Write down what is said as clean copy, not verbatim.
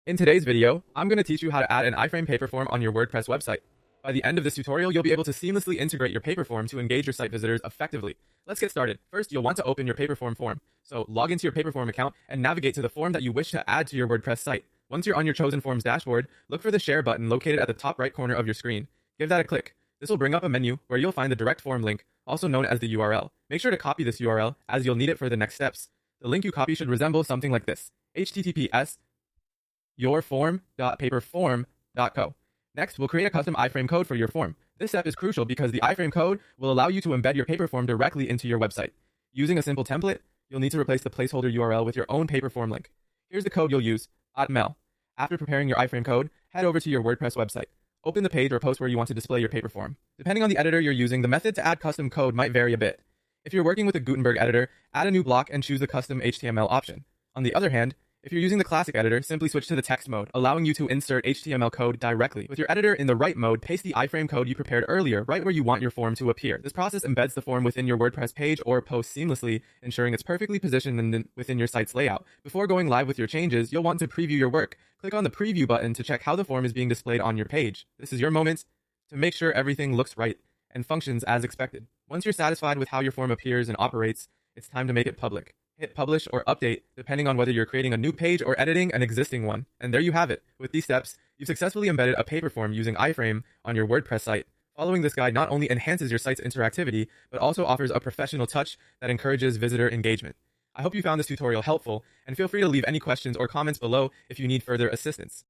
In today's video, I'm going to teach you how to add an iFrame Paperform on your WordPress website. By the end of this tutorial, you'll be able to seamlessly integrate your Paperform to engage your site visitors effectively. Let's get started. First, you'll want to open your Paperform form. So log into your Paperform account and navigate to the form that you wish to add to your WordPress site. Once you're on your chosen form's dashboard, look for the Share button located at the top right corner of your screen. Give that a click. This will bring up a menu where you'll find the direct form link, also known as the URL. Make sure to copy this URL as you'll need it for the next steps. The link you copy should resemble something like this: https yourform.paperform.co. Next, we'll create a custom iFrame code for your form. This step is crucial because the iFrame code will allow you to embed your Paperform directly into your website. Using a simple template, you'll need to replace the placeholder URL with your own Paperform link. Here's the code you'll use: @mel. After preparing your iFrame code, head over to your WordPress website. Open the page or post where you want to display your Paperform. Depending on the editor you're using, the method to add custom code might vary a bit. If you're working with a Gutenberg editor, add a new block and choose the custom HTML option. On the other hand, if you're using the classic editor, simply switch to the text mode, allowing you to insert HTML code directly. With your editor in the right mode, paste the iFrame code you prepared earlier right where you want your form to appear. This process embeds the form within your WordPress page or post seamlessly, ensuring it's perfectly positioned within your site's layout. Before going live with your changes, you'll want to preview your work. Click on the preview button to check how the form is being displayed on your page. This is your moment to make sure everything looks right and functions as expected. Once you're satisfied with how your form appears and operates, it's time to make it public. Hit publish or update, depending on whether you're creating a new page or editing an existing one. And there you have it. With these steps, you've successfully embedded a Paperform using iFrame on your WordPress site. Following this guide not only enhances your site's interactivity, but also offers a professional touch that encourages visitor engagement. I hope you found this tutorial helpful, and feel free to leave any questions or comments below if you need further assistance.